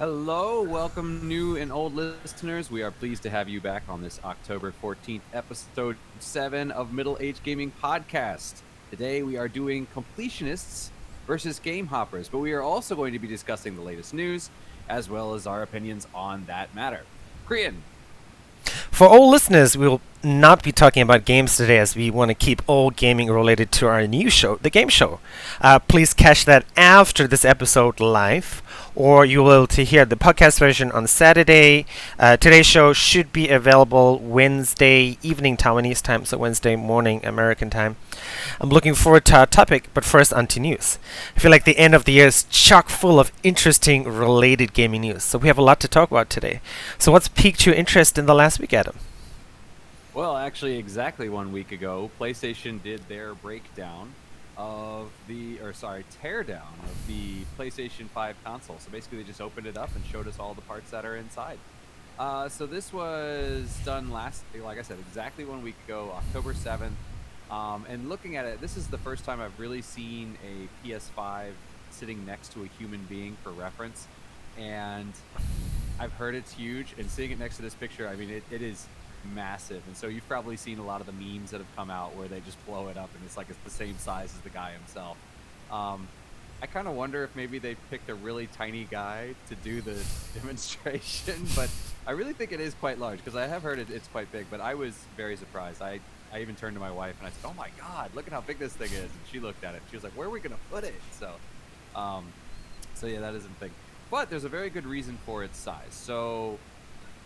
Hello, welcome new and old listeners. We are pleased to have you back on this October 14th, episode 7 of Middle Age Gaming Podcast. Today we are doing Completionists versus Game Hoppers, but we are also going to be discussing the latest news as well as our opinions on that matter. Krian. For all listeners, we will not be talking about games today as we want to keep all gaming related to our new show, the game show. Please catch that after this episode live, or you will to hear the podcast version on Saturday. Today's show should be available Wednesday evening Taiwanese time, so Wednesday morning American time. I'm looking forward to our topic, but first on to news. I feel like the end of the year is chock full of interesting related gaming news, so we have a lot to talk about today. So what's piqued your interest in the last week, Adam? Well, actually, exactly 1 week ago, PlayStation did their breakdown of teardown of the PlayStation 5 console. So basically, they just opened it up and showed us all the parts that are inside. So this was done like I said, exactly 1 week ago, October 7th. And looking at it, this is the first time I've really seen a PS5 sitting next to a human being for reference. And I've heard it's huge, and seeing it next to this picture, I mean, it is massive. And so you've probably seen a lot of the memes that have come out where they just blow it up and it's like it's the same size as the guy himself. I kind of wonder if maybe they picked a really tiny guy to do the demonstration, but I really think it is quite large because I have heard it's quite big, but I was very surprised. I even turned to my wife and I said, "Oh my God, look at how big this thing is." And she looked at it. She was like, "Where are we going to put it?" Um, so yeah, that isn't a thing. But there's a very good reason for its size. So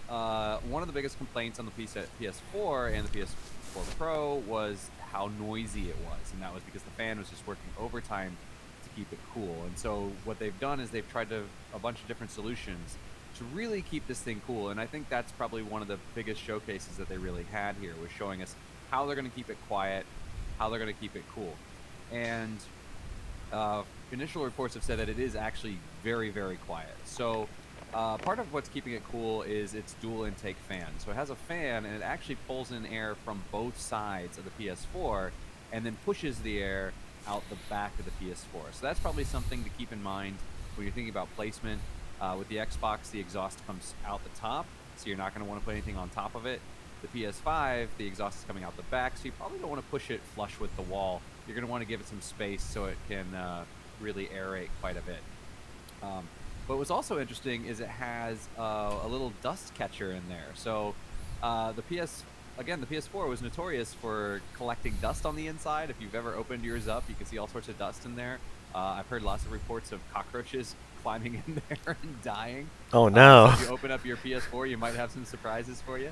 one of the biggest complaints on the PS4 and the PS4 Pro was how noisy it was, and that was because the fan was just working overtime to keep it cool. And so what they've done is they've tried a bunch of different solutions to really keep this thing cool. And I think that's probably one of the biggest showcases that they really had here, was showing us how they're going to keep it quiet, how they're going to keep it cool. And initial reports have said that it is actually very, very quiet. So part of what's keeping it cool is its dual intake fan. So it has a fan, and it actually pulls in air from both sides of the PS4 and then pushes the air out the back of the PS4. So that's probably something to keep in mind when you're thinking about placement. With the Xbox, the exhaust comes out the top, so you're not going to want to put anything on top of it. The PS5, the exhaust is coming out the back, so you probably don't want to push it flush with the wall. You're going to want to give it some space so it can really aerate quite a bit. But what's also interesting is it has a little dust catcher in there. So the PS4 was notorious for collecting dust on the inside. If you've ever opened yours up, you can see all sorts of dust in there. I've heard lots of reports of cockroaches climbing in there and dying. Oh So no. if you open up your PS4, you might have some surprises for you.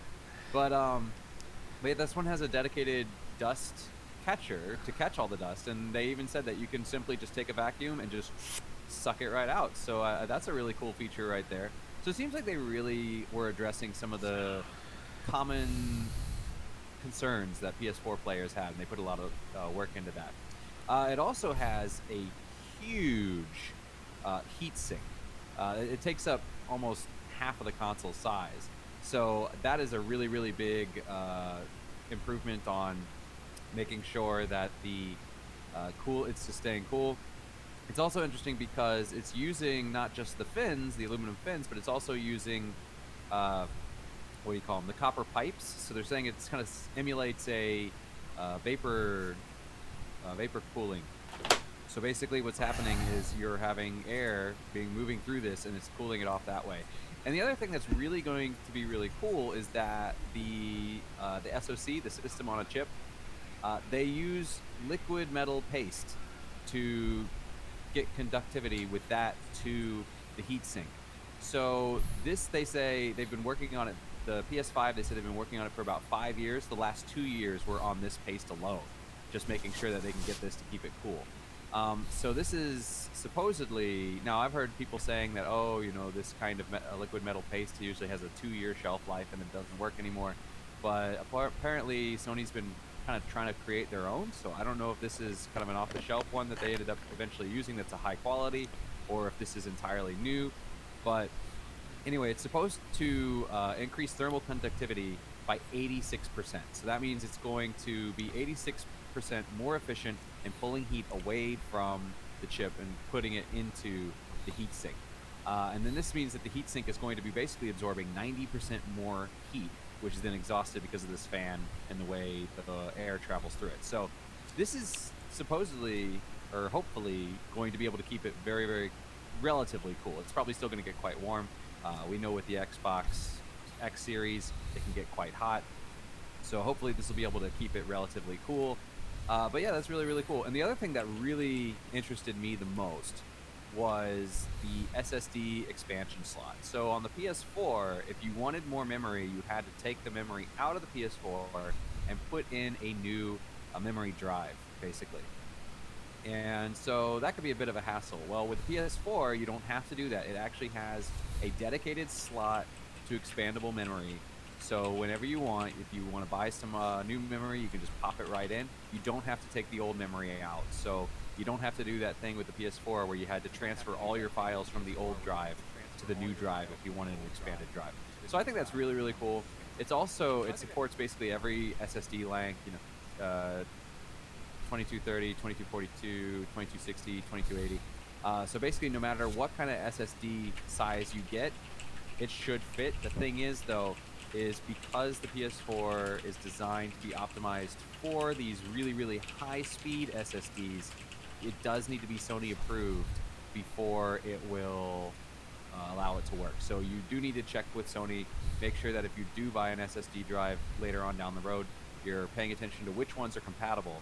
But yeah, this one has a dedicated dust catcher to catch all the dust, and they even said that you can simply just take a vacuum and just suck it right out. So that's a really cool feature right there. So it seems like they really were addressing some of the common concerns that PS4 players had, and they put a lot of work into that. It also has a huge heat sink. It takes up almost half of the console size. So that is a really, really big improvement on making sure that the it's just staying cool. It's also interesting because it's using not just the fins, the aluminum fins, but it's also using what do you call them? The copper pipes. So they're saying it's kind of emulates a vapor cooling. So basically, what's happening is you're having air moving through this, and it's cooling it off that way. And the other thing that's really going to be really cool is that the SoC, the system on a chip, they use liquid metal paste to get conductivity with that to the heatsink. So this, they say, they've been working on it. The PS5, they said they've been working on it for about 5 years. The last 2 years were on this paste alone, just making sure that they can get this to keep it cool. So this is supposedly, now I've heard people saying that, oh, this kind of liquid metal paste usually has a 2-year shelf life and it doesn't work anymore. But apparently Sony's been kind of trying to create their own. So I don't know if this is kind of an off-the-shelf one that they ended up eventually using that's a high quality, or if this is entirely new. But anyway, it's supposed to increase thermal conductivity by 86%. So that means it's going to be 86% more efficient in pulling heat away from the chip and putting it into the heat sink. And then this means that the heatsink is going to be basically absorbing 90% more heat, which is then exhausted because of this fan and the way the air travels through it. So this is supposedly or hopefully going to be able to keep it very, very relatively cool. It's probably still going to get quite warm. We know with the Xbox X series, it can get quite hot. So hopefully this will be able to keep it relatively cool. But yeah, that's really, really cool. And the other thing that really interested me the most was the SSD expansion slot. So on the PS4, if you wanted more memory, you had to take the memory out of the PS4 and put in a new memory drive, basically. And so that could be a bit of a hassle. Well, with the PS4, you don't have to do that. It actually has a dedicated slot to expandable memory. So whenever you want, if you want to buy some new memory, you can just pop it right in. You don't have to take the old memory out. So you don't have to do that thing with the PS4 where you had to transfer all your files from the old drive to the new drive if you wanted an expanded drive. So I think that's really, really cool. It's also, it supports basically every SSD length, 2230, 2242, 2260, 2280. So basically, no matter what kind of SSD size you get, it should fit. The thing is, though, is because the PS4 is designed to be optimized for these really, really high-speed SSDs, it does need to be Sony approved before it will allow it to work. So you do need to check with Sony. Make sure that if you do buy an SSD drive later on down the road, you're paying attention to which ones are compatible,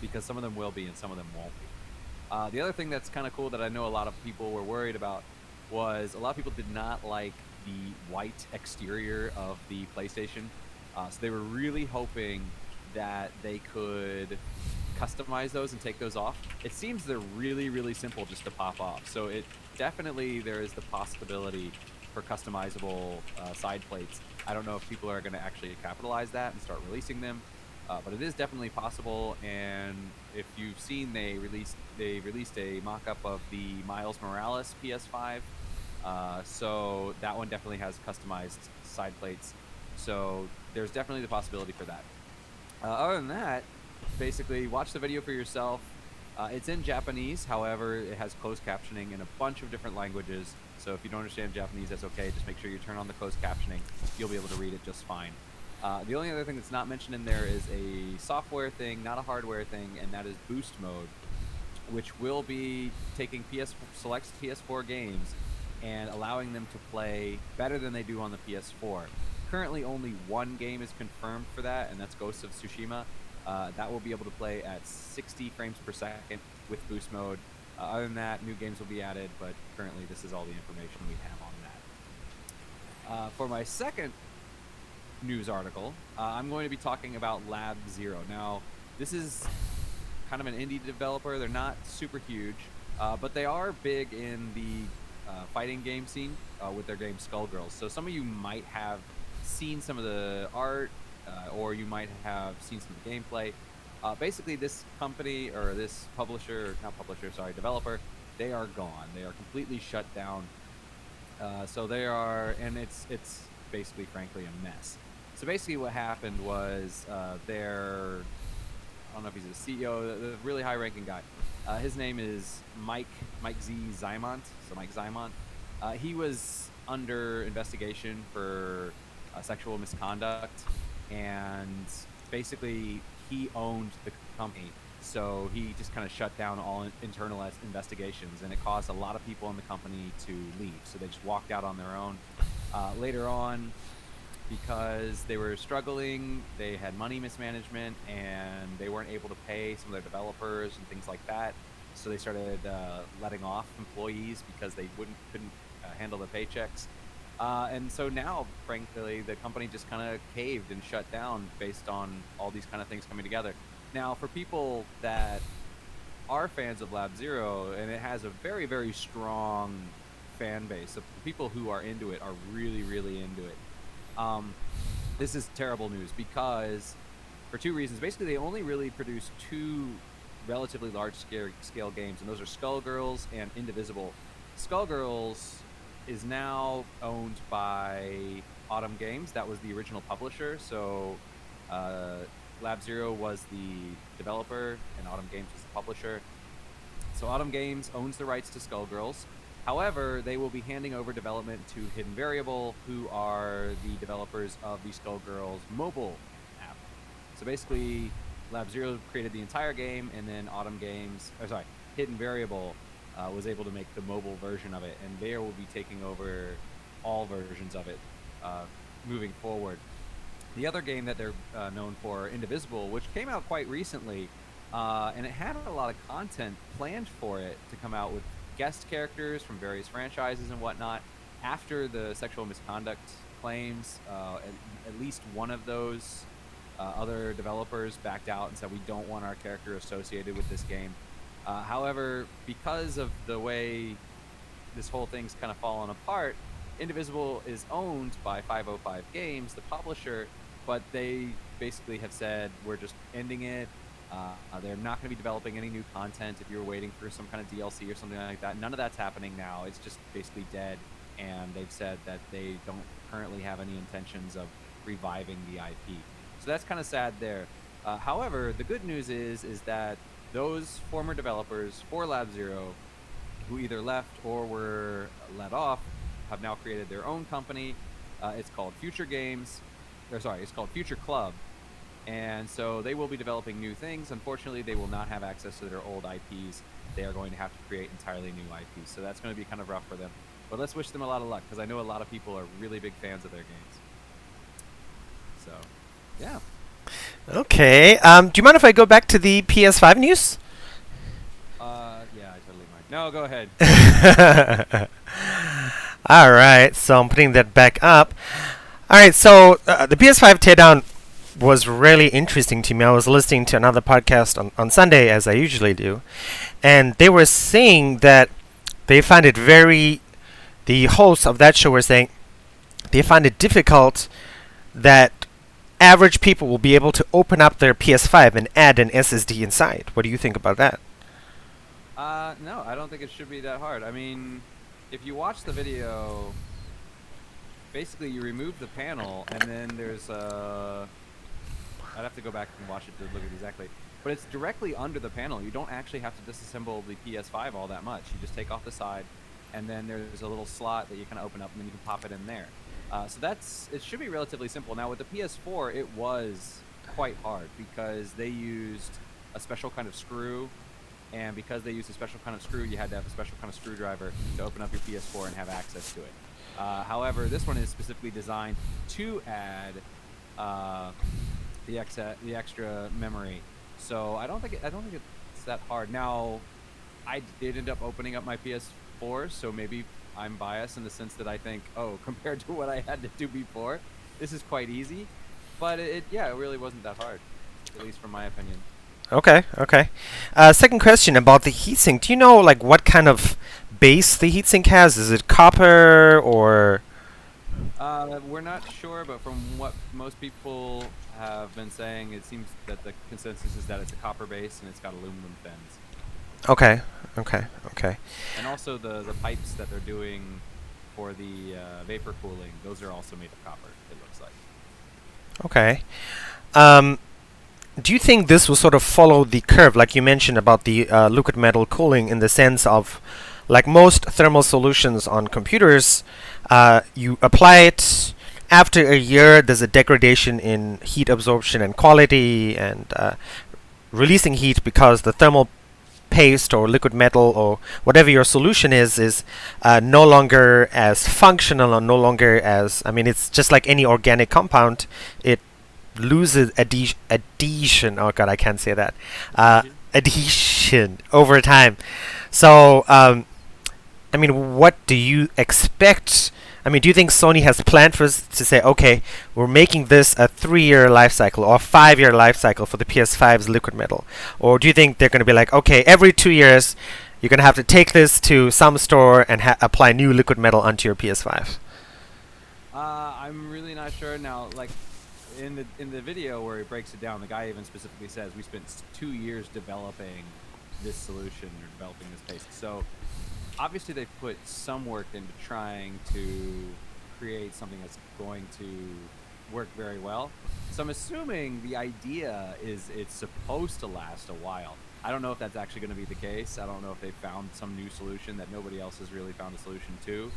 because some of them will be and some of them won't be. The other thing that's kind of cool that I know a lot of people were worried about was a lot of people did not like the white exterior of the PlayStation. So they were really hoping that they could customize those and take those off. It seems they're really, really simple just to pop off. So it definitely, there is the possibility for customizable side plates. I don't know if people are going to actually capitalize that and start releasing them. But it is definitely possible, and if you've seen, they released a mock-up of the Miles Morales PS5. So that one definitely has customized side plates. So there's definitely the possibility for that. Other than that, basically watch the video for yourself. It's in Japanese, however, it has closed captioning in a bunch of different languages. So if you don't understand Japanese, that's okay. Just make sure you turn on the closed captioning. You'll be able to read it just fine. The only other thing that's not mentioned in there is a software thing, not a hardware thing, and that is boost mode, which will be taking select PS4 games and allowing them to play better than they do on the PS4. Currently, only one game is confirmed for that, and that's Ghost of Tsushima. That will be able to play at 60 frames per second with boost mode. Other than that, new games will be added, but currently this is all the information we have on that. For my second news article, I'm going to be talking about Lab Zero. Now, this is kind of an indie developer. They're not super huge, but they are big in the fighting game scene with their game Skullgirls. So some of you might have seen some of the art, or you might have seen some of the gameplay. Basically, this company, or this developer, they are gone. They are completely shut down. So they are, and it's basically, frankly, a mess. So basically what happened was I don't know if he's a CEO, the really high-ranking guy. His name is Mike Z. Zymont. So Mike Zymont. He was under investigation for sexual misconduct, and basically he owned the company. So he just kind of shut down all internal investigations, and it caused a lot of people in the company to leave. So they just walked out on their own. Later on, because they were struggling, they had money mismanagement, and they weren't able to pay some of their developers and things like that. So they started letting off employees because they couldn't handle the paychecks. And so now, frankly, the company just kind of caved and shut down based on all these kind of things coming together. Now, for people that are fans of Lab Zero, and it has a very, very strong fan base, so the people who are into it are really, really into it. This is terrible news because, for two reasons. Basically, they only really produce two relatively large scale games, and those are Skullgirls and Indivisible. Skullgirls is now owned by Autumn Games. That was the original publisher. So Lab Zero was the developer, and Autumn Games was the publisher. So Autumn Games owns the rights to Skullgirls. However, they will be handing over development to Hidden Variable, who are the developers of the Skullgirls mobile app. So basically, Lab Zero created the entire game, and then Autumn Games, or sorry, Hidden Variable was able to make the mobile version of it, and they will be taking over all versions of it uh, moving forward. The other game that they're known for, Indivisible, which came out quite recently, and it had a lot of content planned for it to come out with guest characters from various franchises and whatnot. After the sexual misconduct claims, at least one of those other developers backed out and said, we don't want our character associated with this game. However, because of the way this whole thing's kind of fallen apart, Indivisible is owned by 505 Games, the publisher, but they basically have said, we're just ending it. They're not going to be developing any new content if you're waiting for some kind of DLC or something like that. None of that's happening now. It's just basically dead. And they've said that they don't currently have any intentions of reviving the IP. So that's kind of sad there. However, the good news is that those former developers for Lab Zero, who either left or were let off, have now created their own company. It's called Future Games, or sorry, it's called Future Club. And so they will be developing new things. Unfortunately, they will not have access to their old IPs. They are going to have to create entirely new IPs. So that's going to be kind of rough for them. But let's wish them a lot of luck, because I know a lot of people are really big fans of their games. So, yeah. Okay. Do you mind if I go back to the PS5 news? Yeah, I totally might. No, go ahead. All right. So I'm putting that back up. All right. So the PS5 teardown was really interesting to me. I was listening to another podcast on Sunday, as I usually do, and they were saying that they find it very. The hosts of that show were saying they find it difficult that average people will be able to open up their PS5 and add an SSD inside. What do you think about that? No, I don't think it should be that hard. I mean, if you watch the video, basically you remove the panel, and then there's I'd have to go back and watch it to look at exactly. But it's directly under the panel. You don't actually have to disassemble the PS5 all that much. You just take off the side, and then there's a little slot that you kind of open up, and then you can pop it in there. So it should be relatively simple. Now with the PS4, it was quite hard because they used a special kind of screw, and because they used a special kind of screw, you had to have a special kind of screwdriver to open up your PS4 and have access to it. However, this one is specifically designed to add the extra memory, so I don't think it's that hard. Now, I did end up opening up my PS4, so maybe I'm biased in the sense that I think, oh, compared to what I had to do before, this is quite easy. But it really wasn't that hard, at least from my opinion. Okay. Second question about the heatsink. Do you know like what kind of base the heatsink has? Is it copper or? We're not sure, but from what most people have been saying, it seems that the consensus is that it's a copper base and it's got aluminum fins. Okay. And also the pipes that they're doing for the vapor cooling, those are also made of copper, it looks like. Okay. Do you think this will sort of follow the curve, like you mentioned about the liquid metal cooling, in the sense of, like most thermal solutions on computers, you apply it, after a year there's a degradation in heat absorption and quality, and releasing heat because the thermal paste or liquid metal or whatever your solution is no longer as functional, or no longer as, I mean, it's just like any organic compound. It loses adhesion. Oh god, I can't say that. Adhesion over time. So, I mean, what do you expect? I mean, do you think Sony has planned for us to say, okay, we're making this a 3-year life cycle or a 5-year life cycle for the PS5's liquid metal? Or do you think they're going to be like, okay, every 2 years, you're going to have to take this to some store and apply new liquid metal onto your PS5? I'm really not sure now. Like in the video where he breaks it down, the guy even specifically says we spent 2 years developing this solution or developing this paste. So obviously they've put some work into trying to create something that's going to work very well. So I'm assuming the idea is it's supposed to last a while. I don't know if that's actually going to be the case. I don't know if they found some new solution that nobody else has really found a solution to.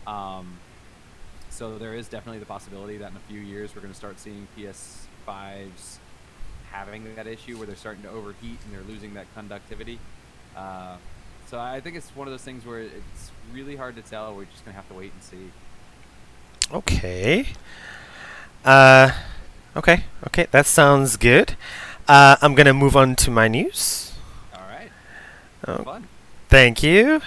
Um, so there is definitely the possibility that in a few years we're going to start seeing PS5s having that issue where they're starting to overheat and they're losing that conductivity. Uh, so I think it's one of those things where it's really hard to tell. We're just going to have to wait and see. Okay. Uh, okay, that sounds good. I'm gonna move on to my news. All right. Oh, Fun. thank you.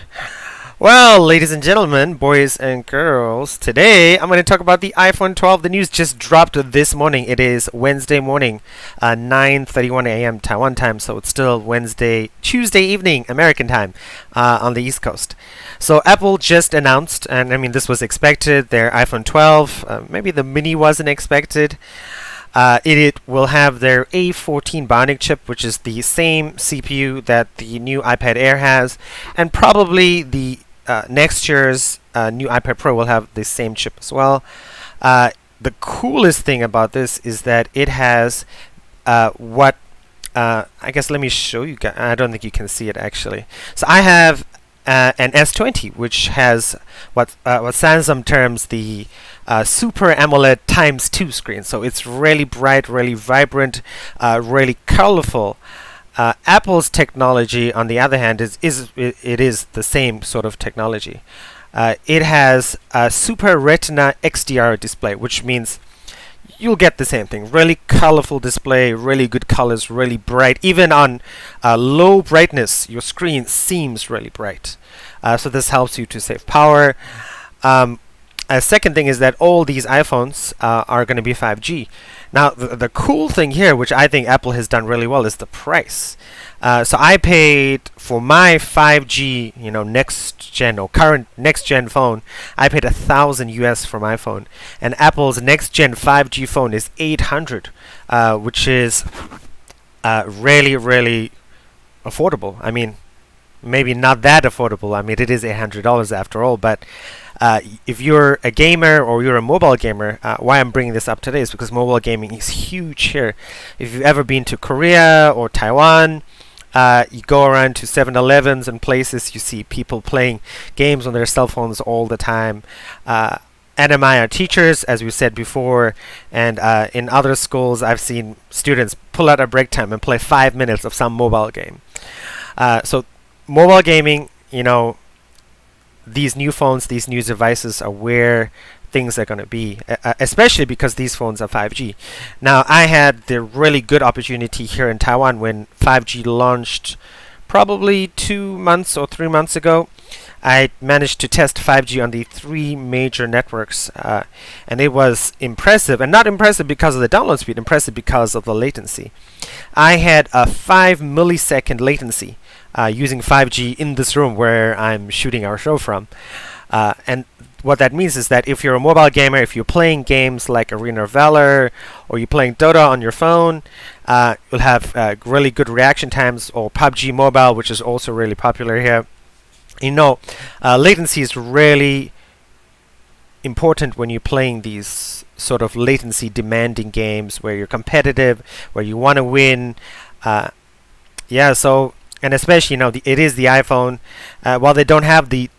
Well, ladies and gentlemen, boys and girls, today I'm going to talk about the iPhone 12. The news just dropped this morning. It is Wednesday morning, 9:31 a.m. Taiwan time, so it's still Tuesday evening American time on the East Coast. So Apple just announced, and I mean this was expected, their iPhone 12. Maybe the mini wasn't expected. It will have their A14 Bionic chip, which is the same CPU that the new iPad Air has, and probably the next year's new iPad Pro will have the same chip as well. The coolest thing about this is that it has what I guess let me show you guys. I don't think you can see it actually. So I have an S20, which has what Samsung terms the Super AMOLED times 2 screen. So it's really bright, really vibrant, really colorful. Apple's technology, on the other hand, is the same sort of technology. It has a Super Retina XDR display, which means you'll get the same thing. Really colorful display, really good colors, really bright. Even on low brightness, your screen seems really bright. So this helps you to save power. A second thing is that all these iPhones are going to be 5G. Now, the cool thing here, which I think Apple has done really well, is the price. So I paid for my 5G, next gen or current next gen phone. I paid $1,000 for my phone, and Apple's next gen 5G phone is $800, which is really, really affordable. I mean, maybe not that affordable. I mean, it is $800 after all, but if you're a gamer or you're a mobile gamer, why I'm bringing this up today is because mobile gaming is huge here. If you've ever been to Korea or Taiwan, you go around to 7-Elevens and places, you see people playing games on their cell phones all the time. NMI are teachers, as we said before, and in other schools, I've seen students pull out a break time and play 5 minutes of some mobile game. So mobile gaming, these new phones, these new devices are where things are going to be, especially because these phones are 5G. Now, I had the really good opportunity here in Taiwan when 5G launched probably 2 months or 3 months ago. I managed to test 5G on the 3 major networks, and it was impressive. And not impressive because of the download speed, impressive because of the latency. I had a 5 millisecond latency using 5G in this room where I'm shooting our show from. And what that means is that if you're a mobile gamer, if you're playing games like Arena of Valor, or you're playing Dota on your phone, you'll have really good reaction times, or PUBG Mobile, which is also really popular here. Latency is really important when you're playing these sort of latency demanding games where you're competitive, where you want to win. And especially, it is the iPhone. While they don't have the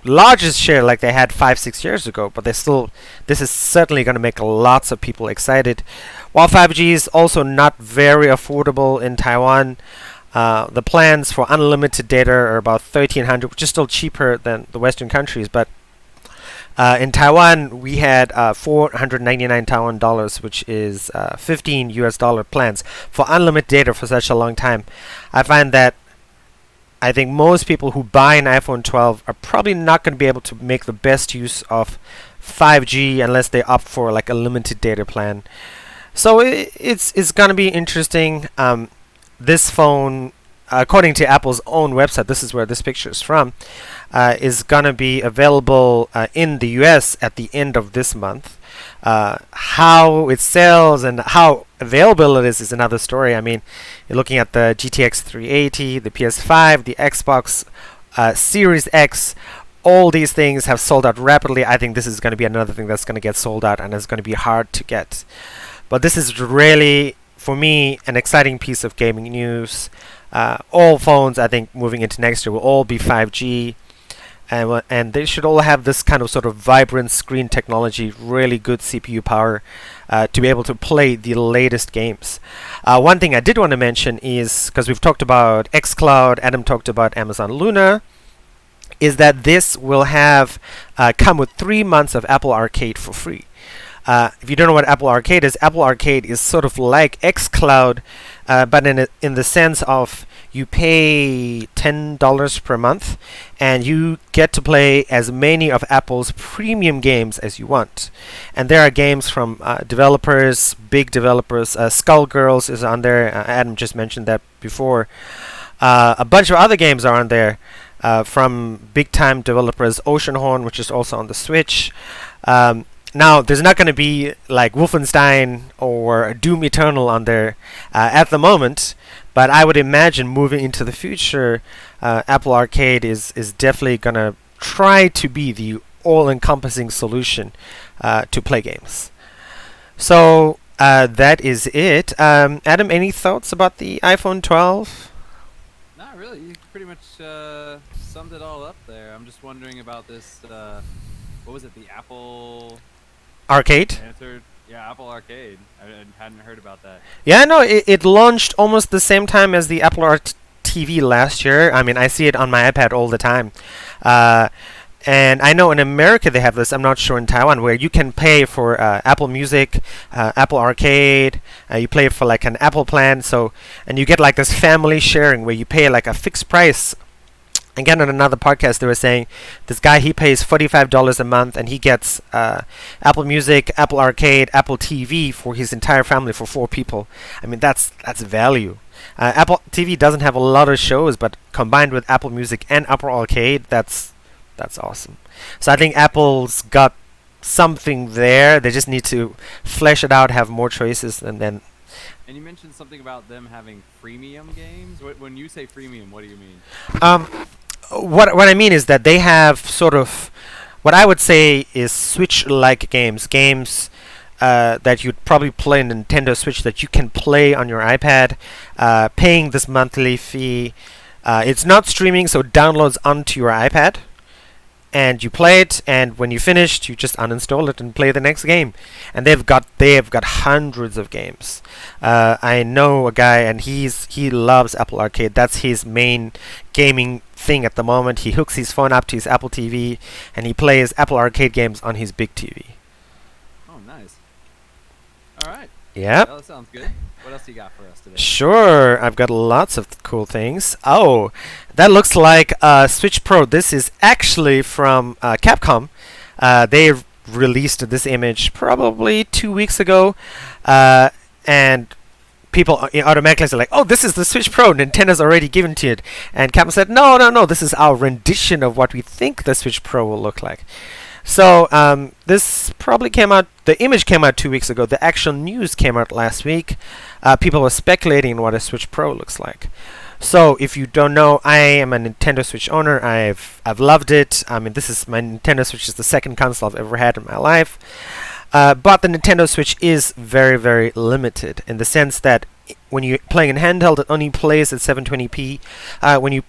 largest share like they had 5-6 years ago, but this is certainly going to make lots of people excited. While 5G is also not very affordable in Taiwan, the plans for unlimited data are about 1,300, which is still cheaper than the Western countries. But in Taiwan, we had 499 Taiwan dollars, which is $15 plans for unlimited data for such a long time. I think most people who buy an iPhone 12 are probably not going to be able to make the best use of 5G unless they opt for like a limited data plan. So it's going to be interesting. This phone, according to Apple's own website, this is where this picture is from, is going to be available in the US at the end of this month. How it sells and how available it is another story. I mean, you're looking at the GTX 380, the PS5, the Xbox Series X. All these things have sold out rapidly. I think this is going to be another thing that's going to get sold out and it's going to be hard to get. But this is really, for me, an exciting piece of gaming news. All phones, I think, moving into next year will all be 5G, and they should all have this kind of sort of vibrant screen technology, really good CPU power, to be able to play the latest games. One thing I did want to mention is, because we've talked about xCloud, Adam talked about Amazon Luna, is that this will have come with 3 months of Apple Arcade for free. If you don't know what Apple Arcade is sort of like xCloud, but in the sense of you pay $10 per month, and you get to play as many of Apple's premium games as you want. And there are games from developers, big developers. Skullgirls is on there. Adam just mentioned that before. A bunch of other games are on there from big-time developers. Oceanhorn, which is also on the Switch. Now, there's not going to be like Wolfenstein or Doom Eternal on there at the moment, but I would imagine moving into the future, Apple Arcade is definitely going to try to be the all-encompassing solution to play games. So that is it. Adam, any thoughts about the iPhone 12? Not really. You pretty much summed it all up there. I'm just wondering about this. What was it? The Apple Arcade? answered. Yeah, Apple Arcade. I hadn't heard about that. Yeah, no, it launched almost the same time as the Apple Art TV last year. I mean, I see it on my iPad all the time. And I know in America they have this, I'm not sure in Taiwan, where you can pay for Apple Music, Apple Arcade, you play for like an Apple plan, and you get like this family sharing where you pay like a fixed price. Again, on another podcast, they were saying this guy, he pays $45 a month and he gets Apple Music, Apple Arcade, Apple TV for his entire family for 4 people. I mean, that's value. Apple TV doesn't have a lot of shows, but combined with Apple Music and Apple Arcade, that's awesome. So I think Apple's got something there. They just need to flesh it out, have more choices, and then. And you mentioned something about them having freemium games. When you say freemium, what do you mean? What I mean is that they have sort of what I would say is Switch-like games that you'd probably play on Nintendo Switch that you can play on your iPad, paying this monthly fee. It's not streaming, so it downloads onto your iPad, and you play it, and when you finished, you just uninstall it and play the next game. And they have got hundreds of games. I know a guy, and he loves Apple Arcade. That's his main gaming thing at the moment. He hooks his phone up to his Apple TV, and he plays Apple Arcade games on his big TV. Oh, nice. All right. Yep. Well, that sounds good. What else you got for us today? Sure, I've got lots of cool things. Oh, that looks like Switch Pro. This is actually from Capcom. They released this image probably 2 weeks ago, and people automatically say like, "Oh, this is the Switch Pro. Nintendo's already given to it." And Capcom said, "No, this is our rendition of what we think the Switch Pro will look like." So this probably came out. The image came out 2 weeks ago. The actual news came out last week. People were speculating what a Switch Pro looks like. So if you don't know, I am a Nintendo Switch owner. I've loved it. I mean, this is my Nintendo Switch is the second console I've ever had in my life. But the Nintendo Switch is very, very limited in the sense that when you're playing in handheld, it only plays at 720p. When you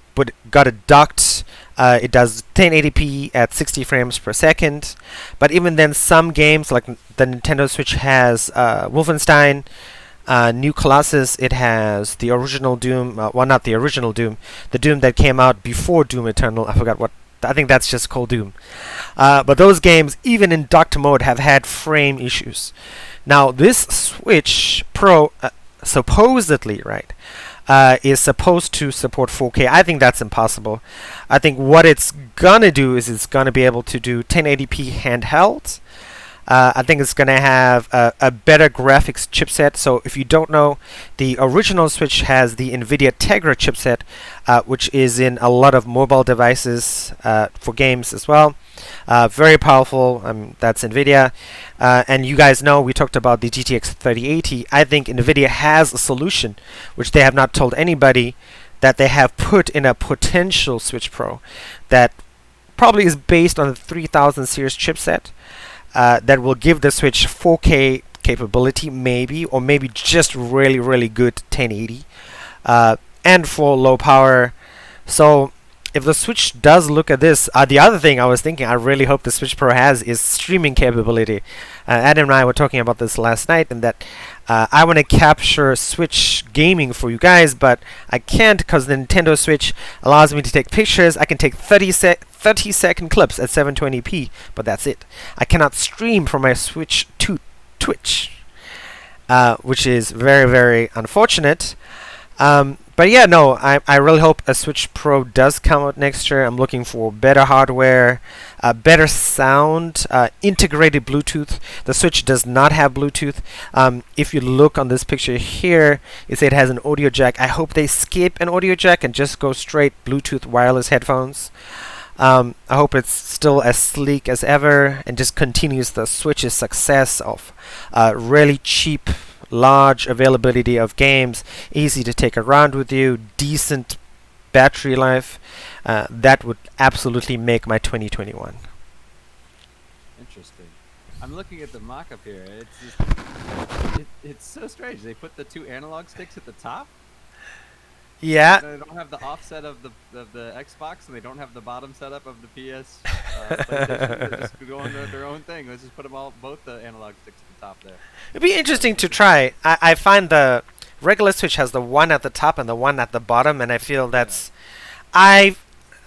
got it docked, it does 1080p at 60 frames per second. But even then, some games like the Nintendo Switch has Wolfenstein, New Colossus. It has the original Doom. Well, not the original Doom. The Doom that came out before Doom Eternal. I forgot what. I think that's just called Doom. But those games, even in docked mode, have had frame issues. Now, this Switch Pro, supposedly, right, is supposed to support 4K. I think that's impossible. I think what it's gonna do is it's gonna be able to do 1080p handheld. I think it's gonna have a better graphics chipset. So if you don't know, the original Switch has the NVIDIA Tegra chipset, which is in a lot of mobile devices for games as well. Very powerful. That's NVIDIA. And you guys know we talked about the GTX 3080. I think NVIDIA has a solution, which they have not told anybody, that they have put in a potential Switch Pro that probably is based on the 3000 series chipset. That will give the Switch 4K capability, maybe, or maybe just really, really good 1080. and for low power. So if the Switch does look at this, the other thing I was thinking, I really hope the Switch Pro has is streaming capability. Adam and I were talking about this last night, and that I want to capture Switch gaming for you guys, but I can't because the Nintendo Switch allows me to take pictures. I can take 30-second clips at 720p, but that's it. I cannot stream from my Switch to Twitch, which is very, very unfortunate. But yeah, no, I really hope a Switch Pro does come out next year. I'm looking for better hardware, better sound, integrated Bluetooth. The Switch does not have Bluetooth. If you look on this picture here, it has an audio jack. I hope they skip an audio jack and just go straight Bluetooth wireless headphones. I hope it's still as sleek as ever and just continues the Switch's success of really cheap, large availability of games, easy to take around with you, decent battery life. That would absolutely make my 2021. Interesting. I'm looking at the mock-up here. It's so strange. They put the two analog sticks at the top. Yeah. They don't have the offset of the Xbox, and they don't have the bottom setup of the PS. PlayStation. They're just going their own thing. Let's just put them both the analog sticks at the top there. It'd be interesting to try. I find the regular Switch has the one at the top and the one at the bottom, and I feel that's I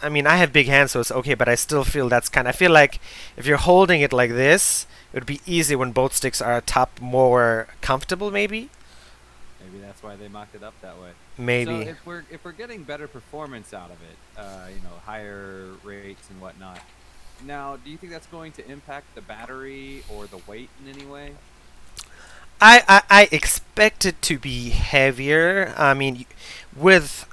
mean, I have big hands, so it's okay, but I still feel that's I feel like if you're holding it like this, it would be easy when both sticks are atop, more comfortable, maybe. Maybe that's why they mocked it up that way. Maybe. So if we're getting better performance out of it, you know, higher rates and whatnot. Now, do you think that's going to impact the battery or the weight in any way? I expect it to be heavier. I mean, with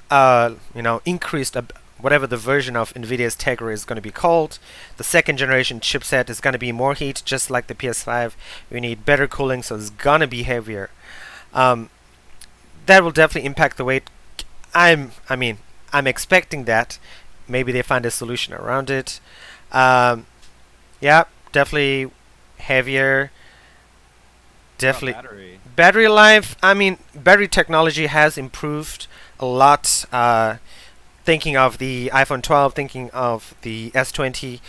increased whatever the version of NVIDIA's Tegra is going to be called, the second generation chipset is going to be more heat, just like the PS5. You need better cooling, so it's going to be heavier. That will definitely impact the weight. I'm expecting that. Maybe they find a solution around it. Yeah, definitely heavier. Definitely. Battery life, I mean, battery technology has improved a lot. Thinking of the iPhone 12, thinking of the S20.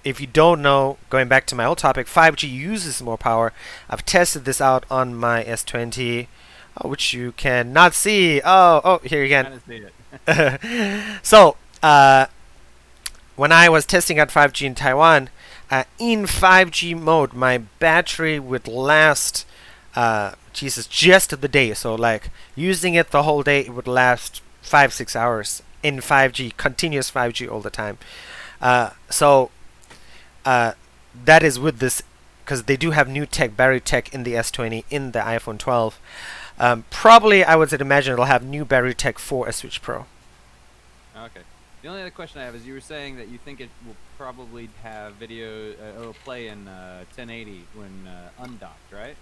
If you don't know, going back to my old topic, 5G uses more power. I've tested this out on my S20, which you cannot see. Oh, here again. See it. So, when I was testing out 5G in Taiwan, in 5G mode, my battery would last, just the day. So, like, using it the whole day, it would last 5-6 hours in 5G, continuous 5G all the time. So, that is with this, because they do have new tech, battery tech in the S20, in the iPhone 12. Probably, I would imagine it'll have new battery tech for a Switch Pro. Okay. The only other question I have is you were saying that you think it will probably have video, it'll play in 1080 when undocked, right?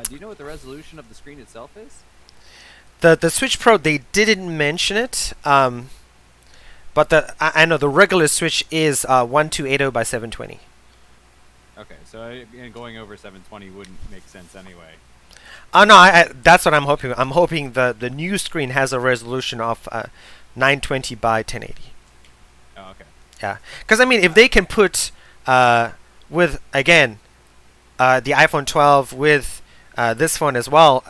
Do you know what the resolution of the screen itself is? The Switch Pro, they didn't mention it, but I know the regular Switch is 1280 by 720. Okay, so going over 720 wouldn't make sense anyway. Oh no, that's what I'm hoping. I'm hoping the new screen has a resolution of 920 by 1080. Oh, okay. Yeah, because I mean, if they can put with again the iPhone 12 with this phone as well,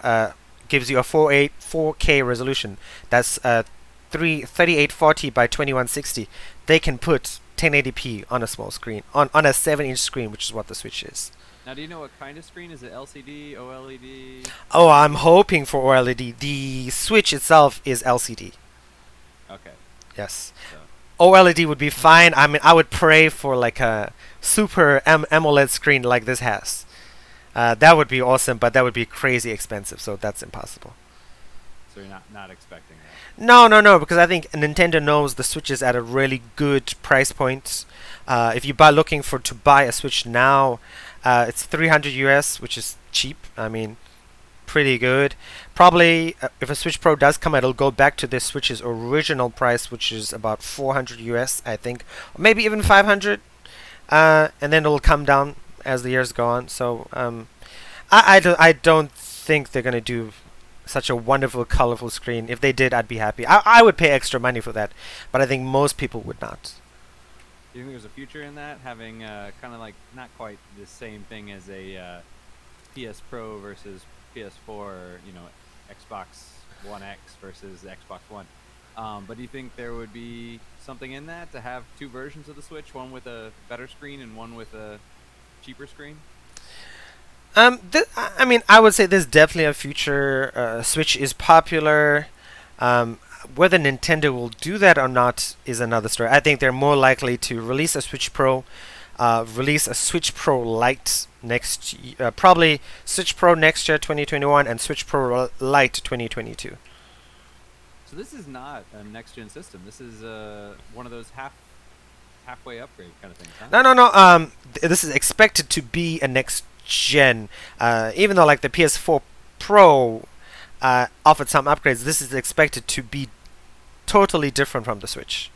gives you a 4K resolution. That's 3840 by 2160. They can put 1080p on a small screen, on a 7-inch screen, which is what the Switch is. Now, do you know what kind of screen? Is it LCD, OLED? Oh, I'm hoping for OLED. The Switch itself is LCD. Okay. Yes. So. OLED would be fine. I mean, I would pray for like a super AMOLED screen like this has. That would be awesome, but that would be crazy expensive, so that's impossible. So you're not expecting that? No, because I think Nintendo knows the Switch is at a really good price point. If you looking to buy a Switch now, it's $300 US, which is cheap. I mean, pretty good. Probably, if a Switch Pro does come out, it'll go back to the Switch's original price, which is about $400 US, I think, or maybe even 500, and then it'll come down as the years go on. So I don't think they're gonna do such a wonderful, colorful screen. If they did, I'd be happy. I would pay extra money for that, but I think most people would not. Do you think there's a future in that, having kind of like not quite the same thing as a PS Pro versus PS4, or, Xbox One X versus Xbox One? But do you think there would be something in that to have two versions of the Switch, one with a better screen and one with a cheaper screen? I mean, I would say there's definitely a future. Switch is popular. Um, whether Nintendo will do that or not is another story. I think they're more likely to release a Switch Pro, release a Switch Pro Lite probably Switch Pro next year, 2021, and Switch Pro Lite 2022. So this is not a next gen system. This is one of those halfway upgrade kind of things, huh? No, no, no. This is expected to be a next gen. Even though like the PS4 Pro offered some upgrades, this is expected to be totally different from the Switch.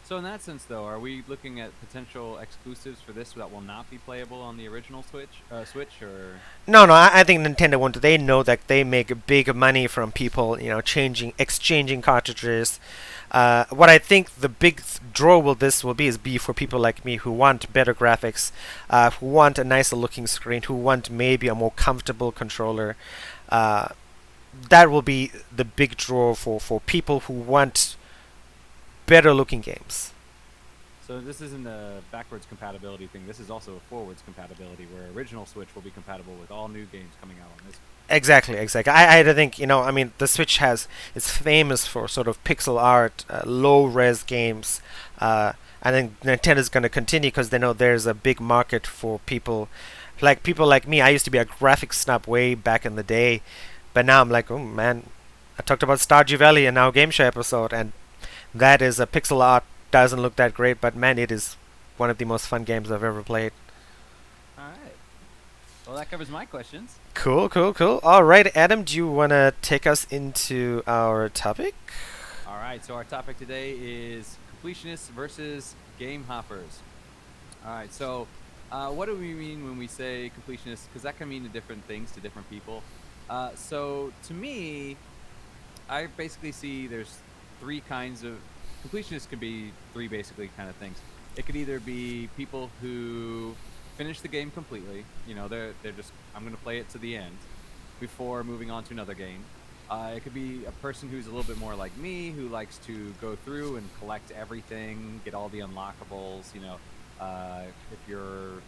So in that sense, though, are we looking at potential exclusives for this that will not be playable on the original Switch, or? No, no. I think Nintendo won't. They know that they make big money from people, exchanging cartridges. What I think the big draw will this will be for people like me who want better graphics, who want a nicer looking screen, who want maybe a more comfortable controller. Uh, that will be the big draw for people who want better looking games. So this isn't a backwards compatibility thing. This is also a forwards compatibility, where original Switch will be compatible with all new games coming out on this. Exactly, exactly. I think I mean, the Switch is famous for sort of pixel art, low res games. I think Nintendo's going to continue because they know there's a big market for people like me. I used to be a graphics snob way back in the day, but now I'm like, oh man, I talked about Stardew Valley in our game show episode, and that is a pixel art, doesn't look that great, but man, it is one of the most fun games I've ever played. All right. Well, that covers my questions. Cool, cool, cool. All right, Adam, do you want to take us into our topic? All right. So our topic today is completionists versus game hoppers. All right. So, what do we mean when we say completionists? Because that can mean different things to different people. So to me, I basically see there's three kinds of completionists. Could be three basically kind of things. It could either be people who finish the game completely. They're just, I'm going to play it to the end before moving on to another game. It could be a person who's a little bit more like me, who likes to go through and collect everything, get all the unlockables. If you're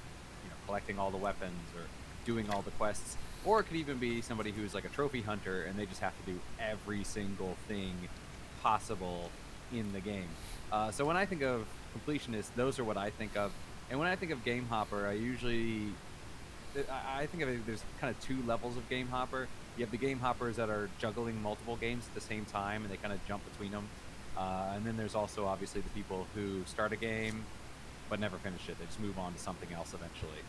collecting all the weapons or doing all the quests. Or it could even be somebody who's like a trophy hunter and they just have to do every single thing possible in the game. So when I think of completionists, those are what I think of. And when I think of game hopper, I think of it, there's kind of two levels of game hopper. You have the game hoppers that are juggling multiple games at the same time and they kind of jump between them. And then there's also obviously the people who start a game but never finish it. They just move on to something else eventually.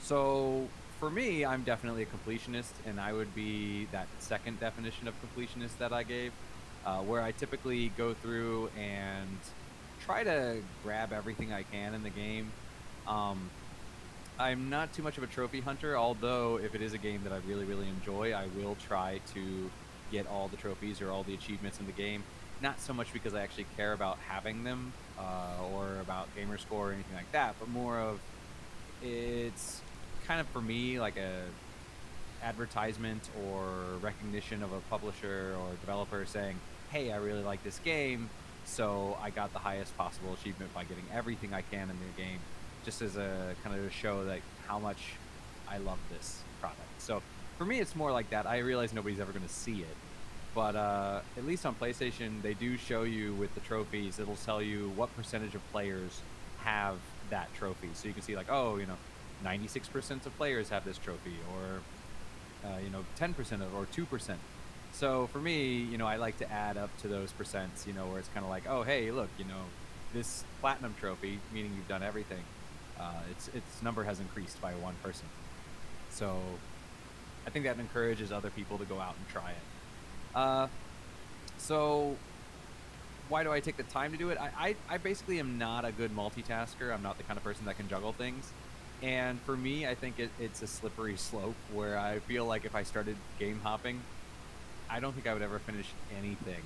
So for me, I'm definitely a completionist, and I would be that second definition of completionist that I gave, where I typically go through and try to grab everything I can in the game. I'm not too much of a trophy hunter, although if it is a game that I really, really enjoy, I will try to get all the trophies or all the achievements in the game. Not so much because I actually care about having them or about gamer score or anything like that, but more of it's kind of for me like a advertisement or recognition of a publisher or developer saying, hey, I really like this game, so I got the highest possible achievement by getting everything I can in the game, just as a kind of to show like how much I love this product. So for me, it's more like that. I realize nobody's ever going to see it, but at least on PlayStation, they do show you with the trophies. It'll tell you what percentage of players have that trophy. So you can see like, oh, 96% of players have this trophy, or 10% or 2%. So for me, I like to add up to those percents, where it's kind of like, oh, hey, look, this platinum trophy, meaning you've done everything, its number has increased by one person. So I think that encourages other people to go out and try it. So why do I take the time to do it? I basically am not a good multitasker. I'm not the kind of person that can juggle things. And for me, I think it's a slippery slope where I feel like if I started game hopping, I don't think I would ever finish anything.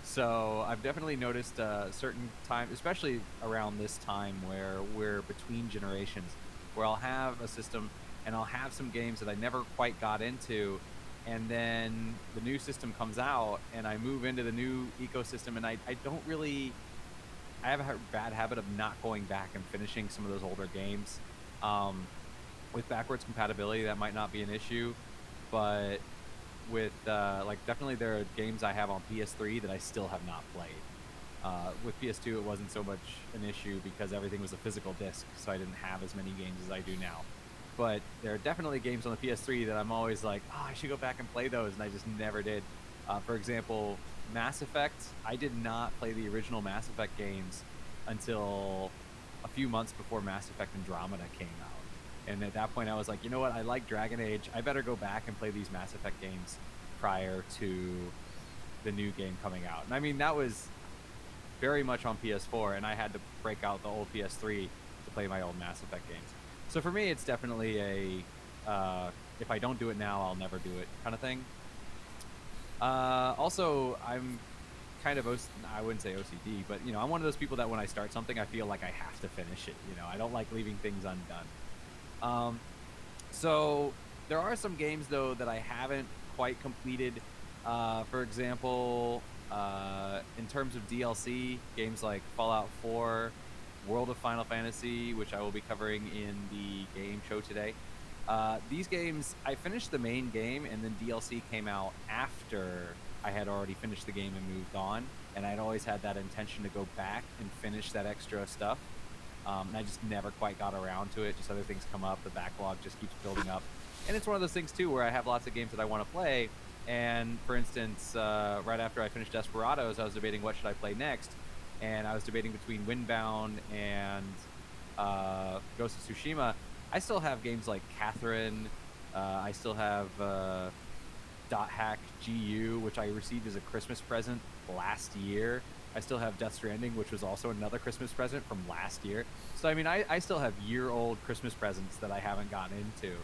So I've definitely noticed a certain time, especially around this time where we're between generations, where I'll have a system and I'll have some games that I never quite got into. And then the new system comes out and I move into the new ecosystem and I don't really, I have a bad habit of not going back and finishing some of those older games. Um, with backwards compatibility, that might not be an issue, but with like definitely there are games I have on PS3 that I still have not played. With PS2, it wasn't so much an issue because everything was a physical disc, so I didn't have as many games as I do now. But there are definitely games on the PS3 that I'm always like, oh, I should go back and play those, and I just never did. For example, Mass Effect. I did not play the original Mass Effect games until a few months before Mass Effect Andromeda came out. And at that point, I was like, you know what? I like Dragon Age. I better go back and play these Mass Effect games prior to the new game coming out. And I mean, that was very much on PS4, and I had to break out the old PS3 to play my old Mass Effect games. So for me, it's definitely if I don't do it now, I'll never do it kind of thing. Also, I'm kind of I wouldn't say OCD, but I'm one of those people that when I start something, I feel like I have to finish it. I don't like leaving things undone. Um, so there are some games though that I haven't quite completed. For example, in terms of DLC, games like Fallout 4, World of Final Fantasy, which I will be covering in the game show today. These games, I finished the main game, and then DLC came out after I had already finished the game and moved on. And I'd always had that intention to go back and finish that extra stuff. And I just never quite got around to it. Just other things come up. The backlog just keeps building up. And it's one of those things, too, where I have lots of games that I want to play. And for instance, right after I finished Desperados, I was debating what should I play next. And I was debating between Windbound and Ghost of Tsushima. I still have games like Catherine. I still have Dot Hack GU, which I received as a Christmas present last year. I still have Death Stranding, which was also another Christmas present from last year. So, I mean, I still have year-old Christmas presents that I haven't gotten into.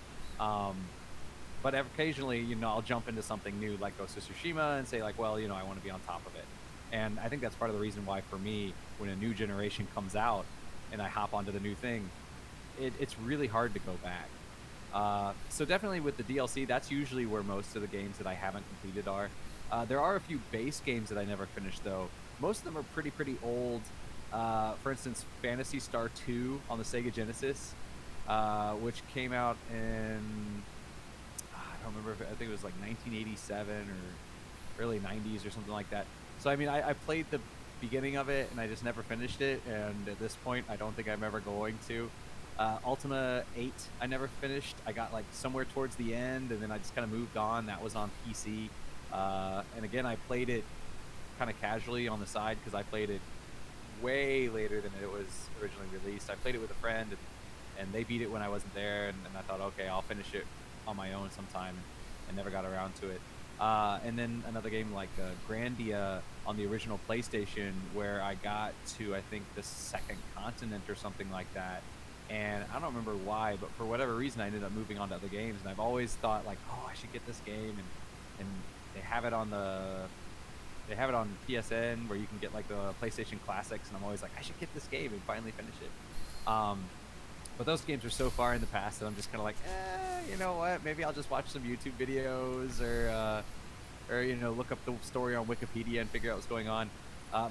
But occasionally, I'll jump into something new like Ghost of Tsushima and say, like, well, I want to be on top of it. And I think that's part of the reason why, for me, when a new generation comes out and I hop onto the new thing, it's really hard to go back. So definitely with the DLC, that's usually where most of the games that I haven't completed are. There are a few base games that I never finished, though. Most of them are pretty old. For instance, Phantasy Star 2 on the Sega Genesis, which came out in, I don't remember, I think it was like 1987 or early 90s or something like that. So, I mean, I played the beginning of it and I just never finished it. And at this point, I don't think I'm ever going to. Ultima 8, I never finished. I got like somewhere towards the end and then I just kind of moved on. That was on PC. And again, I played it kind of casually on the side because I played it way later than it was originally released. I played it with a friend and they beat it when I wasn't there. And I thought, okay, I'll finish it on my own sometime and never got around to it. And then another game like Grandia on the original PlayStation where I got to, I think, the second continent or something like that. And I don't remember why, but for whatever reason, I ended up moving on to other games. And I've always thought like, oh, I should get this game. And they have it on PSN where you can get like the PlayStation Classics. And I'm always like, I should get this game and finally finish it. But those games are so far in the past that I'm just kind of like, you know what? Maybe I'll just watch some YouTube videos or look up the story on Wikipedia and figure out what's going on.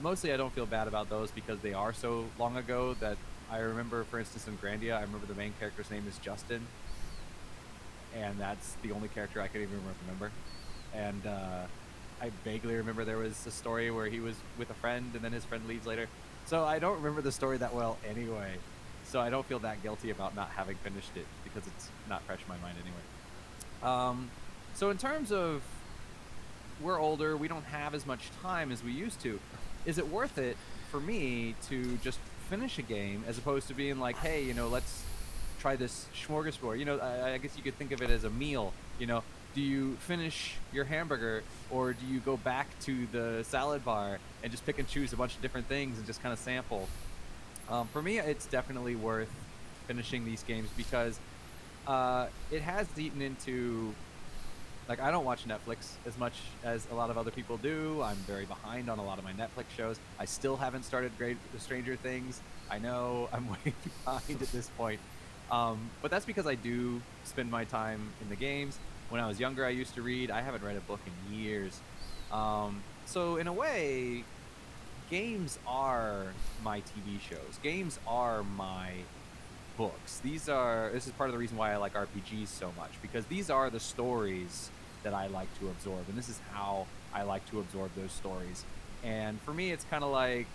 Mostly, I don't feel bad about those because they are so long ago that I remember, for instance, in Grandia, I remember the main character's name is Justin, and that's the only character I can even remember. And I vaguely remember there was a story where he was with a friend and then his friend leaves later. So I don't remember the story that well anyway. So I don't feel that guilty about not having finished it because it's not fresh in my mind anyway. So in terms of we're older, we don't have as much time as we used to. Is it worth it for me to just finish a game as opposed to being like, hey, let's try this smorgasbord? I guess you could think of it as a meal. Do you finish your hamburger or do you go back to the salad bar and just pick and choose a bunch of different things and just kind of sample? For me, it's definitely worth finishing these games because it has eaten into like I don't watch Netflix as much as a lot of other people do. I'm very behind on a lot of my Netflix shows. I still haven't started Great Stranger Things. I know I'm way behind at this point. But that's because I do spend my time in the games. When I was younger, I used to read. I haven't read a book in years. So in a way, games are my TV shows. Games are my books. This is part of the reason why I like RPGs so much, because these are the stories that I like to absorb, and this is how I like to absorb those stories. And for me, it's kind of like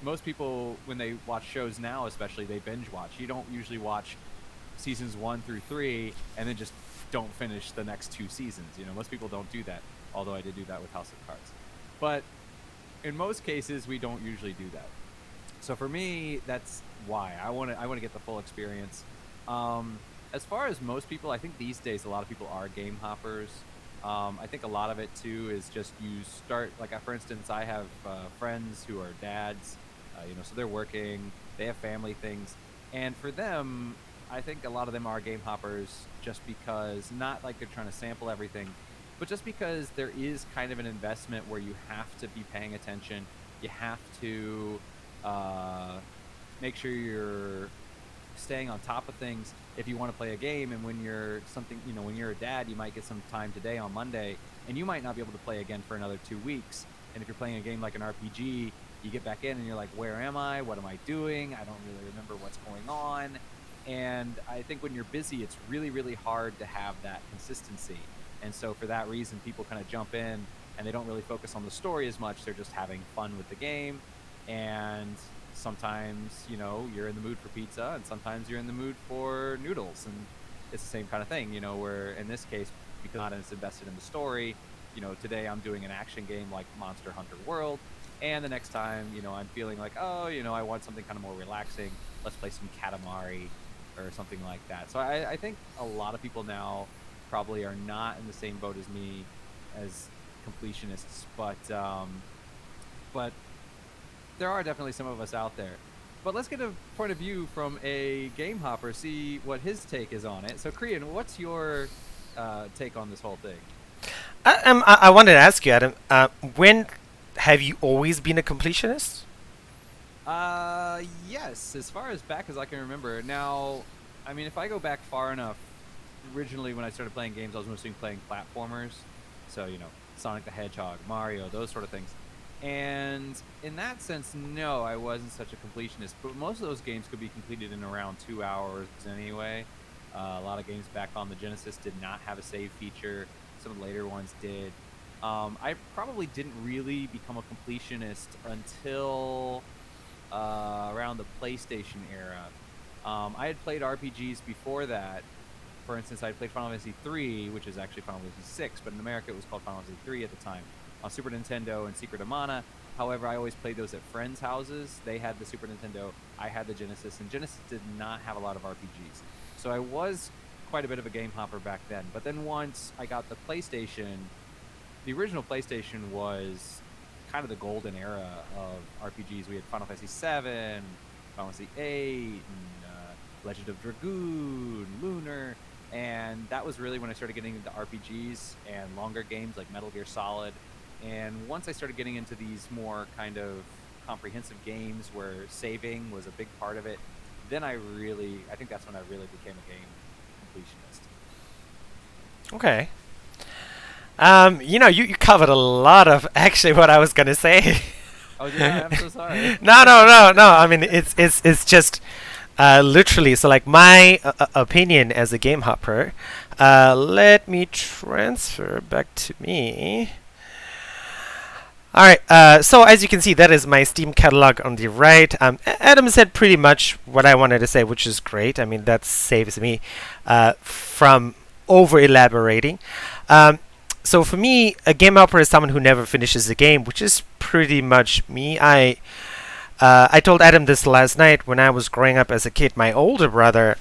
most people when they watch shows now, especially, they binge watch. You don't usually watch seasons 1 through 3 and then just don't finish the next 2 seasons. Most people don't do that, although I did do that with House of Cards. But in most cases, we don't usually do that. So for me, that's why I want to get the full experience. As far as most people, I think these days a lot of people are game hoppers. I think a lot of it too is just you start like for instance, I have friends who are dads, so they're working, they have family things, and for them, I think a lot of them are game hoppers just because not like they're trying to sample everything, but just because there is kind of an investment where you have to be paying attention, you have to make sure you're staying on top of things if you want to play a game. And when you're a dad, you might get some time today on Monday and you might not be able to play again for another 2 weeks. And if you're playing a game like an RPG, you get back in and you're like, where am I? What am I doing? I don't really remember what's going on. And I think when you're busy, it's really, really hard to have that consistency. And so for that reason, people kind of jump in and they don't really focus on the story as much. They're just having fun with the game. And sometimes, you're in the mood for pizza and sometimes you're in the mood for noodles. And it's the same kind of thing, where in this case, because I'm not as invested in the story, today I'm doing an action game like Monster Hunter World. And the next time, I'm feeling like, I want something kind of more relaxing. Let's play some Katamari or something like that. So I think a lot of people now probably are not in the same boat as me as completionists, but there are definitely some of us out there. But let's get a point of view from a game hopper, see what his take is on it. So Krian, what's your take on this whole thing? I wanted to ask you, Adam, when have you always been a completionist? Yes, as far as back as I can remember. Now, I mean, if I go back far enough, originally when I started playing games, I was mostly playing platformers. So, Sonic the Hedgehog, Mario, those sort of things. And in that sense, no, I wasn't such a completionist. But most of those games could be completed in around 2 hours anyway. A lot of games back on the Genesis did not have a save feature. Some of the later ones did. I probably didn't really become a completionist until around the PlayStation era. I had played RPGs before that. For instance, I had played Final Fantasy III, which is actually Final Fantasy VI, but in America it was called Final Fantasy III at the time, on Super Nintendo and Secret of Mana. However, I always played those at friends' houses. They had the Super Nintendo, I had the Genesis, and Genesis did not have a lot of RPGs. So I was quite a bit of a game hopper back then. But then once I got the PlayStation, the original PlayStation was kind of the golden era of RPGs. We had Final Fantasy VII, Final Fantasy VIII, and Legend of Dragoon, Lunar, and that was really when I started getting into RPGs and longer games like Metal Gear Solid. And once I started getting into these more kind of comprehensive games where saving was a big part of it, then I think that's when I really became a game completionist. Okay. You covered a lot of actually what I was gonna say. Oh yeah, I'm so sorry. No. I mean, it's just literally. So, like my opinion as a game hopper. Let me transfer back to me. All right. So as you can see, that is my Steam catalog on the right. Adam said pretty much what I wanted to say, which is great. I mean, that saves me from over elaborating. So for me, a game hopper is someone who never finishes a game, which is pretty much me. I told Adam this last night. When I was growing up as a kid, my older brother,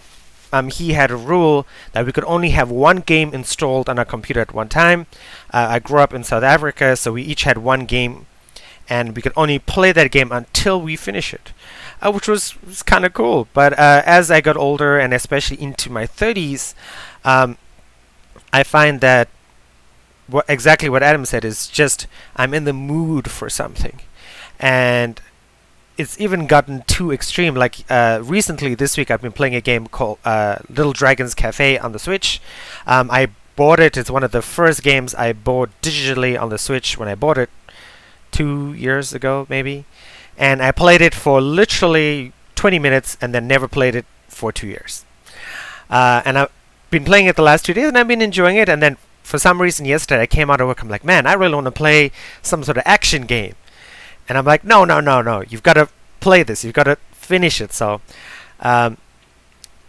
he had a rule that we could only have one game installed on our computer at one time. I grew up in South Africa, so we each had one game, and we could only play that game until we finish it, was kind of cool. But as I got older, and especially into my 30s, um, I find that exactly what Adam said is just I'm in the mood for something, and it's even gotten too extreme. Like recently, this week, I've been playing a game called Little Dragon's Cafe on the Switch. I bought it. It's one of the first games I bought digitally on the Switch when I bought it 2 years ago, maybe. And I played it for literally 20 minutes and then never played it for 2 years. And I've been playing it the last 2 days and I've been enjoying it. And then for some reason yesterday I came out of work. I'm like, man, I really want to play some sort of action game. And I'm like, no, no, no, no. You've got to play this. You've got to finish it. So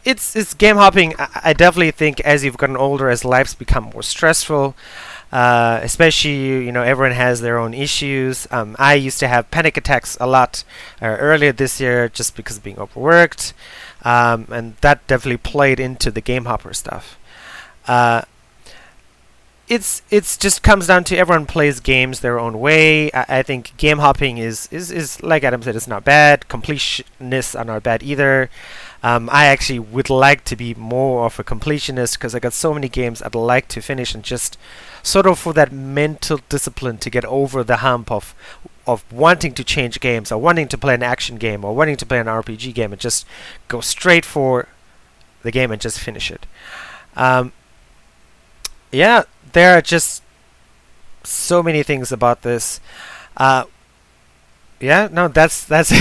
it's game hopping. I definitely think as you've gotten older, as life's become more stressful, especially, everyone has their own issues. I used to have panic attacks a lot earlier this year just because of being overworked. And that definitely played into the game hopper stuff. It's just comes down to everyone plays games their own way. I think game hopping is like Adam said, it's not bad. Completionists are not bad either. I actually would like to be more of a completionist because I got so many games I'd like to finish, and just sort of for that mental discipline to get over the hump of wanting to change games, or wanting to play an action game, or wanting to play an RPG game, and just go straight for the game and just finish it. Yeah, there are just so many things about this. Yeah, no, that's that's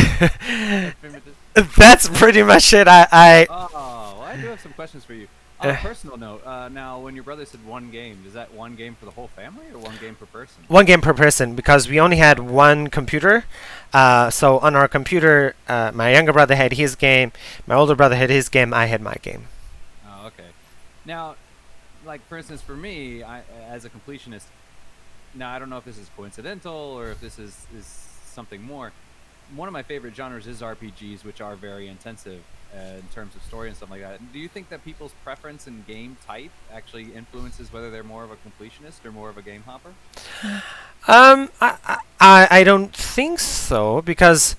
pretty much it. Oh, I do have some questions for you. On a personal note, now when your brother said one game, is that one game for the whole family or one game per person? One game per person, because we only had one computer. So on our computer, my younger brother had his game, my older brother had his game, I had my game. Oh, okay. Now, like for instance, for me, as a completionist, now I don't know if this is coincidental or if this is something more. One of my favorite genres is RPGs, which are very intensive in terms of story and stuff like that. Do you think that people's preference in game type actually influences whether they're more of a completionist or more of a game hopper? I don't think so, because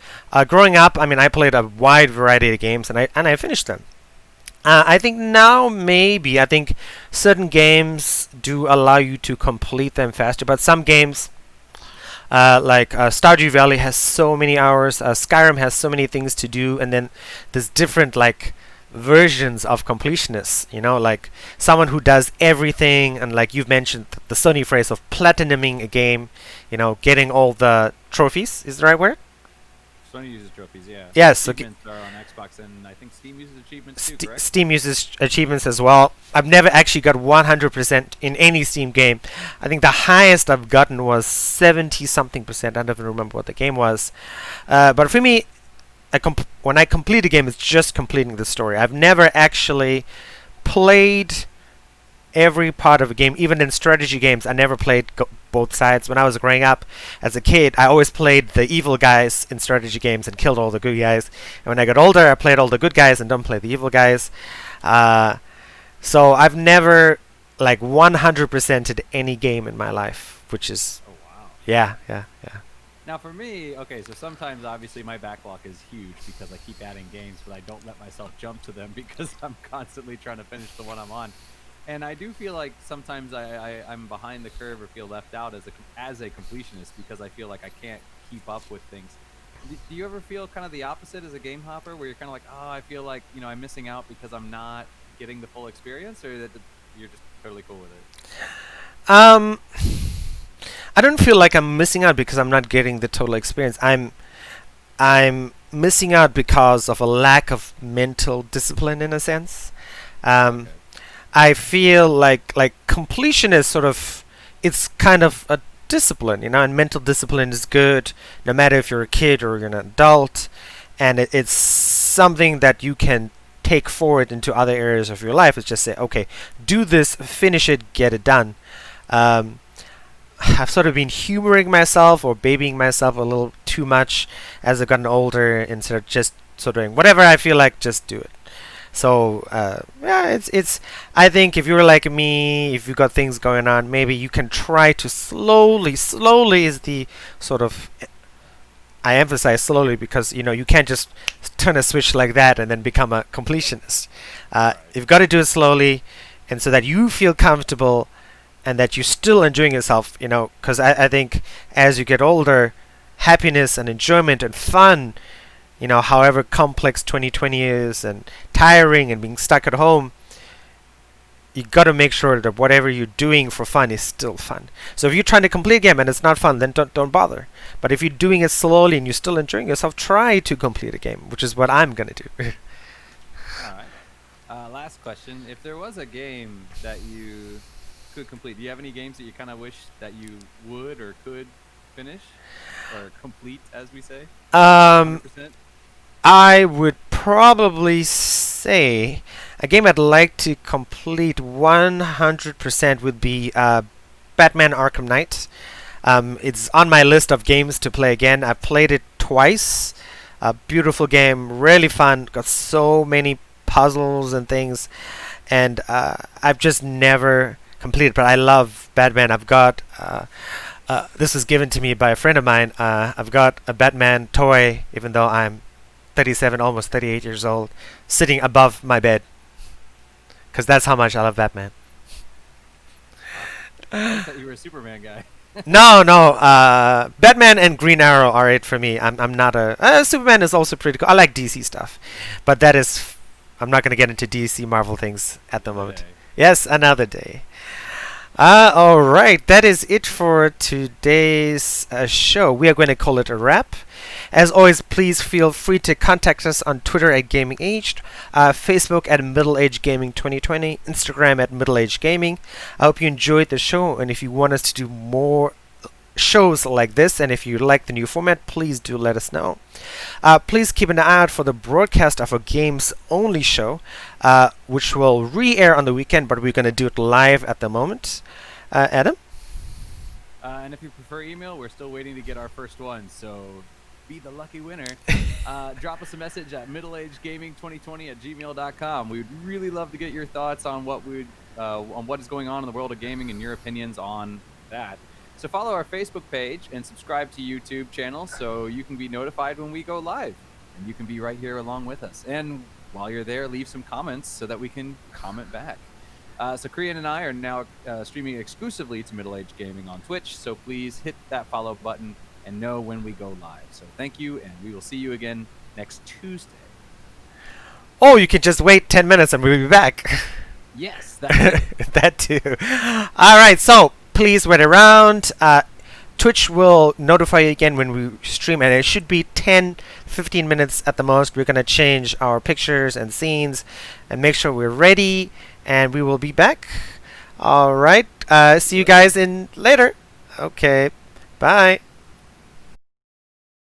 growing up, I mean, I played a wide variety of games and I finished them. I think now maybe I think certain games do allow you to complete them faster, but some games like Stardew Valley has so many hours, Skyrim has so many things to do, and then there's different like versions of completionists, like someone who does everything, and like you've mentioned the Sony phrase of platinuming a game, getting all the trophies, is the right word? Sony uses trophies, yeah. Yes. Achievements are on Xbox, and I think Steam uses achievements too, correct? Steam uses achievements as well. I've never actually got 100% in any Steam game. I think the highest I've gotten was 70-something%. I don't even remember what the game was. But for me, when I complete a game, it's just completing the story. I've never actually played every part of a game. Even in strategy games, I never played both sides. When I was growing up as a kid, I always played the evil guys in strategy games and killed all the good guys. And when I got older, I played all the good guys and don't play the evil guys. So I've never like 100%ed any game in my life, which is... Oh, wow. Yeah. Now for me, okay, so sometimes obviously my backlog is huge because I keep adding games, but I don't let myself jump to them because I'm constantly trying to finish the one I'm on. And I do feel like sometimes I'm behind the curve or feel left out as a completionist because I feel like I can't keep up with things. Do you ever feel kind of the opposite as a game hopper, where you're kind of like, oh, I feel like I'm missing out because I'm not getting the full experience, or that you're just totally cool with it? I don't feel like I'm missing out because I'm not getting the total experience. I'm missing out because of a lack of mental discipline, in a sense. Okay. I feel like completion is sort of, it's kind of a discipline, and mental discipline is good no matter if you're a kid or you're an adult, and it's something that you can take forward into other areas of your life. It's just say, okay, do this, finish it, get it done. I've sort of been humoring myself or babying myself a little too much as I've gotten older, instead of just sort of doing whatever I feel like, just do it. So yeah, it's. I think if you're like me, if you've got things going on, maybe you can try to slowly is the sort of I emphasize slowly because you can't just turn a switch like that and then become a completionist. Right. You've got to do it slowly, and so that you feel comfortable and that you're still enjoying yourself. Because I think as you get older, happiness and enjoyment and fun, however complex 2020 is and tiring and being stuck at home, you got to make sure that whatever you're doing for fun is still fun. So if you're trying to complete a game and it's not fun, then don't bother. But if you're doing it slowly and you're still enjoying yourself, try to complete a game, which is what I'm gonna do. All right. Last question: if there was a game that you could complete, do you have any games that you kind of wish that you would or could finish or complete, as we say, um, 100%? I would probably say a game I'd like to complete 100% would be Batman Arkham Knight. It's on my list of games to play again. I played it twice. A beautiful game, really fun. Got so many puzzles and things, and I've just never completed. But I love Batman. I've got this was given to me by a friend of mine. I've got a Batman toy, even though I'm 37, almost 38 years old, sitting above my bed, because that's how much I love Batman. Wow. I thought you were a Superman guy. No, no. Batman and Green Arrow are it for me. I'm not a Superman is also pretty cool. I like DC stuff, but that is. I'm not gonna get into DC Marvel things at the Another moment. day. Yes, another day. All right. That is it for today's show. We are going to call it a wrap. As always, please feel free to contact us on Twitter at GamingAged, Facebook at MiddleAgeGaming2020, Instagram at MiddleAgeGaming. I hope you enjoyed the show, and if you want us to do more shows like this, and if you like the new format, please do let us know. Please keep an eye out for the broadcast of a games only show, which will re-air on the weekend, but we're going to do it live at the moment. Adam? And if you prefer email, we're still waiting to get our first one. So be the lucky winner. Drop us a message at middleagegaming2020@gmail.com. We would really love to get your thoughts on what is going on in the world of gaming and your opinions on that. So follow our Facebook page and subscribe to YouTube channel so you can be notified when we go live, and you can be right here along with us. And while you're there, leave some comments so that we can comment back. So Korean and I are now streaming exclusively to Middle Age Gaming on Twitch, so please hit that follow button and know when we go live. So thank you, and we will see you again next Tuesday. Oh, you can just wait 10 minutes and we'll be back. Yes, that's it. That too. All right, so please wait around. Twitch will notify you again when we stream, and it should be 10-15 minutes at the most. We're going to change our pictures and scenes and make sure we're ready, and we will be back. All right. See you guys in later. Okay. Bye.